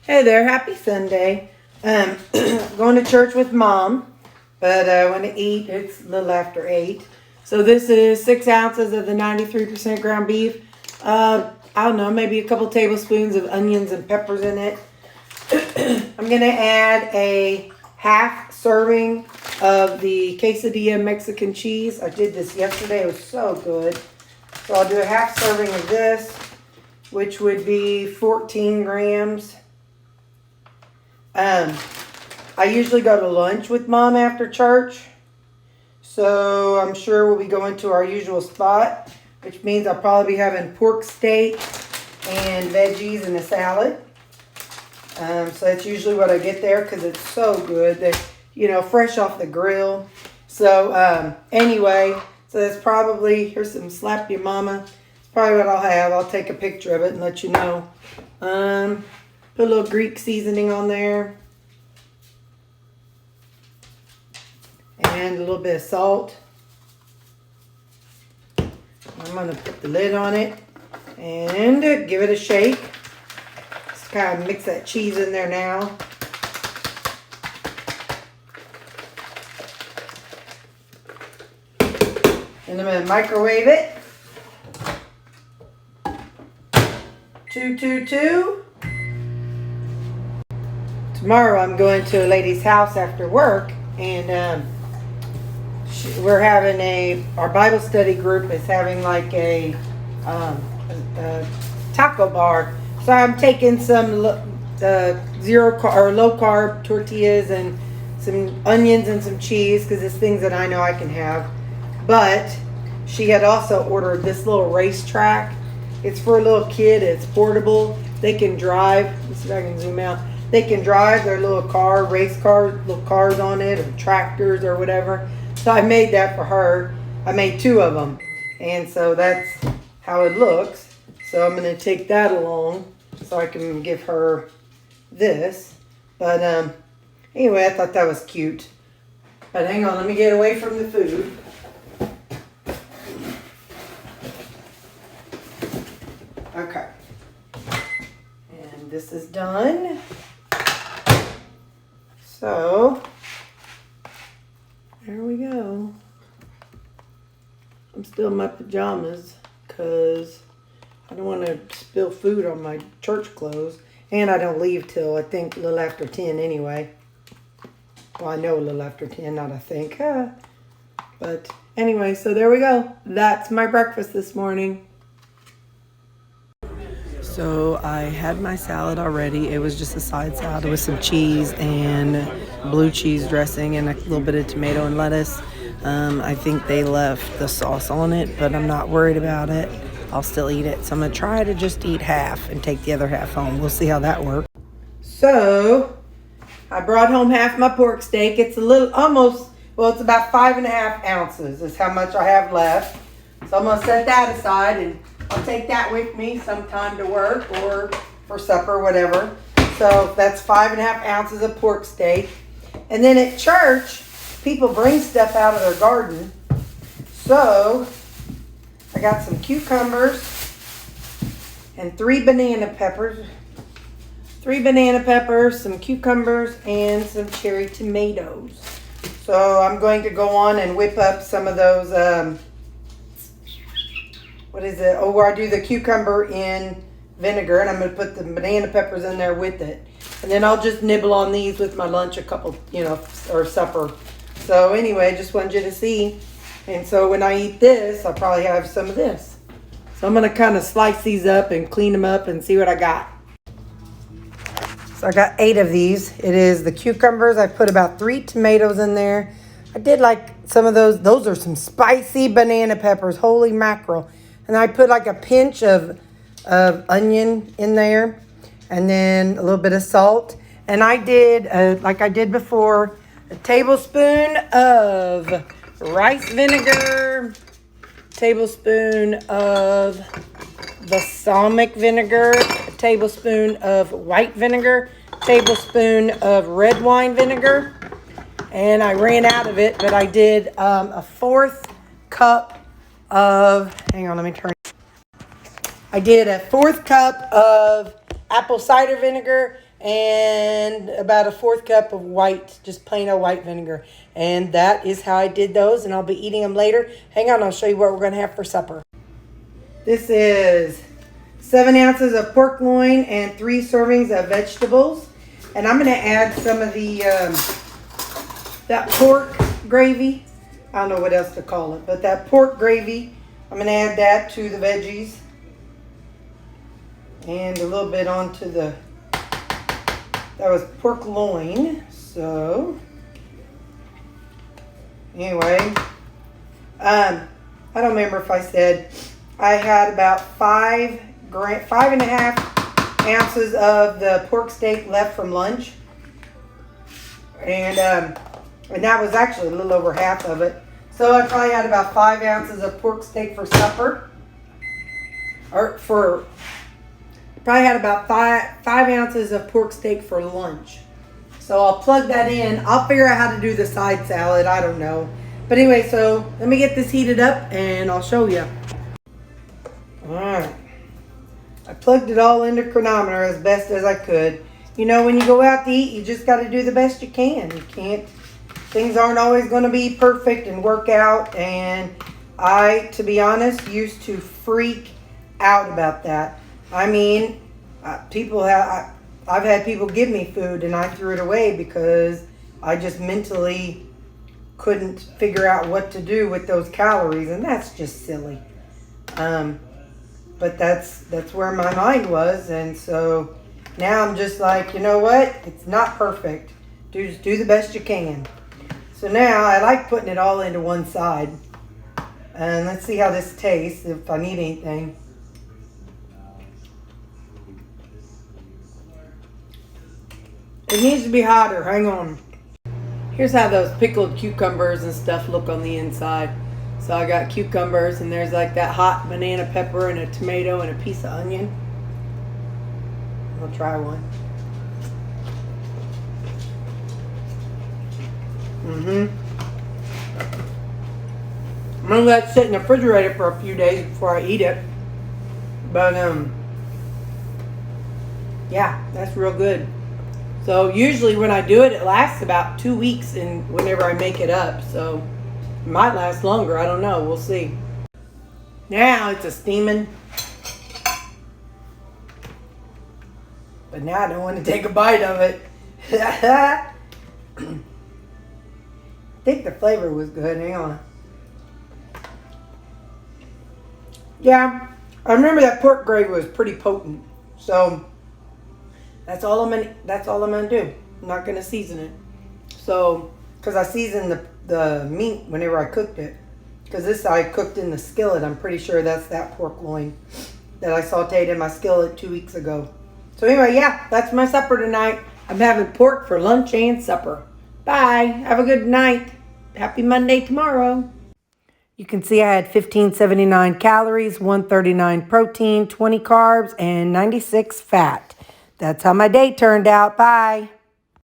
Hey there, happy Sunday. Going to church with Mom, but I want to eat. It's a little after 8. So this is 6 ounces of the 93% ground beef. I don't know, maybe a couple tablespoons of onions and peppers in it. I'm going to add a half serving of the quesadilla Mexican cheese. I did this yesterday. It was so good. So I'll do a half serving of this, which would be 14 grams. I usually go to lunch with Mom after church, so I'm sure we'll be going to our usual spot, which means I'll probably be having pork steak and veggies and a salad. So that's usually what I get there because it's so good. They're, fresh off the grill. So anyway, so that's probably, here's some slap your mama. It's probably what I'll have. I'll take a picture of it and let you know. Put a little Greek seasoning on there. And a little bit of salt. I'm going to put the lid on it and give it a shake. Just kind of mix that cheese in there now. And I'm going to microwave it. 222. Tomorrow I'm going to a lady's house after work, and we're having our Bible study group is having like a taco bar. So I'm taking some zero or low carb tortillas and some onions and some cheese because it's things that I know I can have. But she had also ordered this little racetrack. It's for a little kid. It's portable. They can drive. Let's see if I can zoom out. They can drive their little race car, little cars on it, or tractors or whatever. So I made that for her. I made 2 of them. And so that's how it looks. So I'm going to take that along so I can give her this. But anyway, I thought that was cute. But hang on, let me get away from the food. Okay. And this is done. So, there we go. I'm still in my pajamas because I don't want to spill food on my church clothes. And I don't leave till, I think, a little after 10 anyway. Well, I know a little after 10, not I think. But anyway, so there we go. That's my breakfast this morning. So I had my salad already. It was just a side salad with some cheese and blue cheese dressing and a little bit of tomato and lettuce. I think they left the sauce on it, but I'm not worried about it. I'll still eat it. So I'm going to try to just eat half and take the other half home. We'll see how that works. So I brought home half my pork steak. It's it's about 5.5 ounces is how much I have left. So I'm going to set that aside and I'll take that with me sometime to work or for supper, whatever. So that's 5.5 ounces of pork steak. And then at church, people bring stuff out of their garden. So I got some cucumbers and 3 banana peppers. 3 banana peppers, some cucumbers, and some cherry tomatoes. So I'm going to go on and whip up some of those where I do the cucumber in vinegar, and I'm going to put the banana peppers in there with it. And then I'll just nibble on these with my lunch or supper. So anyway, just wanted you to see. And so when I eat this, I'll probably have some of this. So I'm going to kind of slice these up and clean them up and see what I got. So I got 8 of these. It is the cucumbers. I put about 3 tomatoes in there. I did like some of those. Those are some spicy banana peppers. Holy mackerel. And I put like a pinch of onion in there, and then a little bit of salt. And I did, like I did before, a tablespoon of rice vinegar, tablespoon of balsamic vinegar, a tablespoon of white vinegar, tablespoon of red wine vinegar. And I ran out of it, but I did a 4th cup of, hang on, let me turn. I did a 4th cup of apple cider vinegar, and about a 1/4 cup of white, just plain old white vinegar. And that is how I did those, and I'll be eating them later. Hang on, I'll show you what we're going to have for supper. This is 7 ounces of pork loin and 3 servings of vegetables. And I'm going to add some of the, that pork gravy. I don't know what else to call it, but that pork gravy, I'm going to add that to the veggies. And a little bit onto the, that was pork loin. So, anyway, I don't remember if I said I had about 5.5 ounces of the pork steak left from lunch. And that was actually a little over half of it. So I probably had about 5 ounces of pork steak for supper. Probably had about 5 ounces of pork steak for lunch. So I'll plug that in. I'll figure out how to do the side salad. I don't know. But anyway, so let me get this heated up and I'll show you. Alright. I plugged it all into chronometer as best as I could. You know, when you go out to eat, you just got to do the best you can. You can't, things aren't always going to be perfect and work out. And I, to be honest, used to freak out about that. I mean, I've had people give me food and I threw it away because I just mentally couldn't figure out what to do with those calories, and that's just silly. But that's where my mind was, and so now I'm just like, you know what? It's not perfect. Just do the best you can. So now I like putting it all into one side, and let's see how this tastes. If I need anything. It needs to be hotter. Hang on. Here's how those pickled cucumbers and stuff look on the inside. So I got cucumbers, and there's like that hot banana pepper and a tomato and a piece of onion. I'll try one. I'm gonna let it sit in the refrigerator for a few days before I eat it. But yeah, that's real good. So usually when I do it, it lasts about 2 weeks and whenever I make it up. So it might last longer. I don't know. We'll see. Now it's a steaming. But now I don't want to take a bite of it. I think the flavor was good. Hang on. Yeah, I remember that pork gravy was pretty potent. So that's all I'm gonna do. I'm not gonna season it. So, because I seasoned the meat whenever I cooked it. Because this I cooked in the skillet. I'm pretty sure that's that pork loin that I sauteed in my skillet 2 weeks ago. So anyway, yeah, that's my supper tonight. I'm having pork for lunch and supper. Bye. Have a good night. Happy Monday tomorrow. You can see I had 1579 calories, 139 protein, 20 carbs, and 96 fat. That's how my day turned out. Bye.